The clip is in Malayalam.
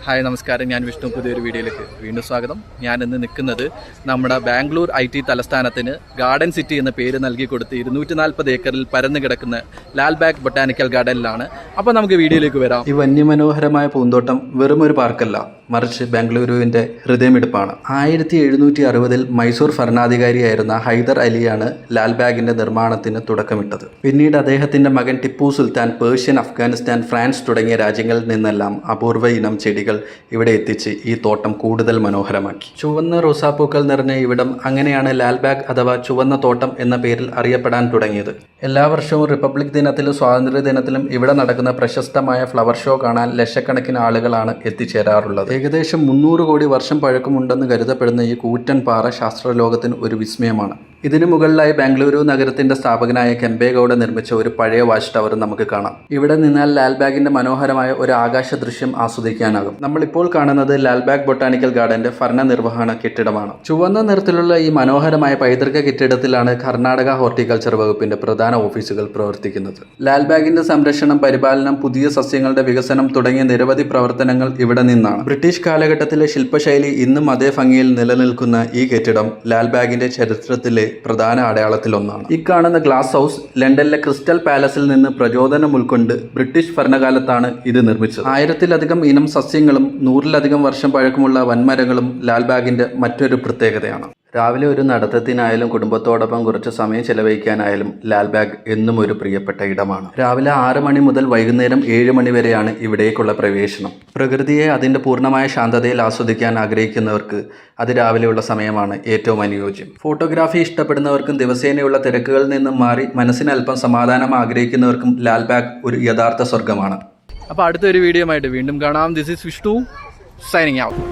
ഹായ് നമസ്കാരം, ഞാൻ വിഷ്ണു. പുതിയൊരു വീഡിയോയിലേക്ക് വീണ്ടും സ്വാഗതം. ഞാൻ ഇന്ന് നിൽക്കുന്നത് നമ്മുടെ ബാംഗ്ലൂർ IT തലസ്ഥാനത്തിന് ഗാർഡൻ സിറ്റി എന്ന പേര് നൽകി കൊടുത്ത് 240 ഏക്കറിൽ പരന്നു കിടക്കുന്ന ലാൽബാഗ് ബൊട്ടാനിക്കൽ ഗാർഡനിലാണ്. അപ്പോൾ നമുക്ക് വീഡിയോയിലേക്ക് വരാം. ഈ വന്യമനോഹരമായ പൂന്തോട്ടം വെറും ഒരു പാർക്കല്ല, മറിച്ച് ബാംഗ്ലൂരുവിൻ്റെ ഹൃദയമിടിപ്പാണ്. 1760 മൈസൂർ ഭരണാധികാരിയായിരുന്ന ഹൈദർ അലിയാണ് ലാൽബാഗിൻ്റെ നിർമ്മാണത്തിന് തുടക്കമിട്ടത്. പിന്നീട് അദ്ദേഹത്തിൻ്റെ മകൻ ടിപ്പു സുൽത്താൻ പേർഷ്യൻ, അഫ്ഗാനിസ്ഥാൻ, ഫ്രാൻസ് തുടങ്ങിയ രാജ്യങ്ങളിൽ നിന്നെല്ലാം അപൂർവ ഇനം ചെടികൾ ഇവിടെ എത്തിച്ച് ഈ തോട്ടം കൂടുതൽ മനോഹരമാക്കി. ചുവന്ന റോസാപ്പൂക്കൾ നിറഞ്ഞ ഇവിടം അങ്ങനെയാണ് ലാൽബാഗ് അഥവാ ചുവന്ന തോട്ടം എന്ന പേരിൽ അറിയപ്പെടാൻ തുടങ്ങിയത്. എല്ലാ വർഷവും റിപ്പബ്ലിക് ദിനത്തിലും സ്വാതന്ത്ര്യ ദിനത്തിലും ഇവിടെ നടക്കുന്ന പ്രശസ്തമായ ഫ്ലവർ ഷോ കാണാൻ ലക്ഷക്കണക്കിന് ആളുകളാണ് എത്തിച്ചേരാറുള്ളത്. ഏകദേശം 300 കോടി വർഷം പഴക്കമുണ്ടെന്ന് കരുതപ്പെടുന്ന ഈ കൂറ്റൻ പാറ ശാസ്ത്രലോകത്തിന് ഒരു വിസ്മയമാണ്. ഇതിനു മുകളിലായി ബാംഗ്ലൂരു നഗരത്തിന്റെ സ്ഥാപകനായ കെമ്പേഗൌഡ നിർമ്മിച്ച ഒരു പഴയ വാച്ച് ടവർ നമുക്ക് കാണാം. ഇവിടെ നിന്നാൽ ലാൽബാഗിന്റെ മനോഹരമായ ഒരു ആകാശ ദൃശ്യം ആസ്വദിക്കാനാകും. നമ്മളിപ്പോൾ കാണുന്നത് ലാൽബാഗ് ബൊട്ടാനിക്കൽ ഗാർഡന്റെ ഭരണനിർവഹണ കെട്ടിടമാണ്. ചുവന്ന നിറത്തിലുള്ള ഈ മനോഹരമായ പൈതൃക കെട്ടിടത്തിലാണ് കർണാടക ഹോർട്ടിക്കൾച്ചർ വകുപ്പിന്റെ പ്രധാന ഓഫീസുകൾ പ്രവർത്തിക്കുന്നത്. ലാൽബാഗിന്റെ സംരക്ഷണം, പരിപാലനം, പുതിയ സസ്യങ്ങളുടെ വികസനം തുടങ്ങിയ നിരവധി പ്രവർത്തനങ്ങൾ ഇവിടെ നിന്നാണ്. ബ്രിട്ടീഷ് കാലഘട്ടത്തിലെ ശില്പശൈലി ഇന്നും അതേ ഭംഗിയിൽ നിലനിൽക്കുന്ന ഈ കെട്ടിടം ലാൽബാഗിന്റെ ചരിത്രത്തിലെ പ്രധാന അടയാളത്തിലൊന്നാണ്. ഈ കാണുന്ന ഗ്ലാസ് ഹൗസ് ലണ്ടനിലെ ക്രിസ്റ്റൽ പാലസിൽ നിന്ന് പ്രചോദനം ഉൾക്കൊണ്ട് ബ്രിട്ടീഷ് ഭരണകാലത്താണ് ഇത് നിർമ്മിച്ചത്. 1000-ലധികം ഇനം സസ്യങ്ങളും 100-ലധികം വർഷം പഴക്കമുള്ള വൻമരങ്ങളും ലാൽബാഗിന്റെ മറ്റൊരു പ്രത്യേകതയാണ്. രാവിലെ ഒരു നടത്തത്തിനായാലും കുടുംബത്തോടൊപ്പം കുറച്ച് സമയം ചെലവഴിക്കാനായാലും ലാൽബാഗ് എന്നും ഒരു പ്രിയപ്പെട്ട ഇടമാണ്. രാവിലെ 6 മണി മുതൽ വൈകുന്നേരം 7 മണി വരെയാണ് ഇവിടേക്കുള്ള പ്രവേശനം. പ്രകൃതിയെ അതിൻ്റെ പൂർണ്ണമായ ശാന്തതയിൽ ആസ്വദിക്കാൻ ആഗ്രഹിക്കുന്നവർക്ക് അത് രാവിലെയുള്ള സമയമാണ് ഏറ്റവും അനുയോജ്യം. ഫോട്ടോഗ്രാഫി ഇഷ്ടപ്പെടുന്നവർക്കും ദിവസേനയുള്ള തിരക്കുകളിൽ നിന്നും മാറി മനസ്സിന് അല്പം സമാധാനം ആഗ്രഹിക്കുന്നവർക്കും ലാൽബാഗ് ഒരു യഥാർത്ഥ സ്വർഗമാണ്. അപ്പോൾ അടുത്തൊരു വീഡിയോ ആയിട്ട് വീണ്ടും കാണാം. This is Vishnu signing out.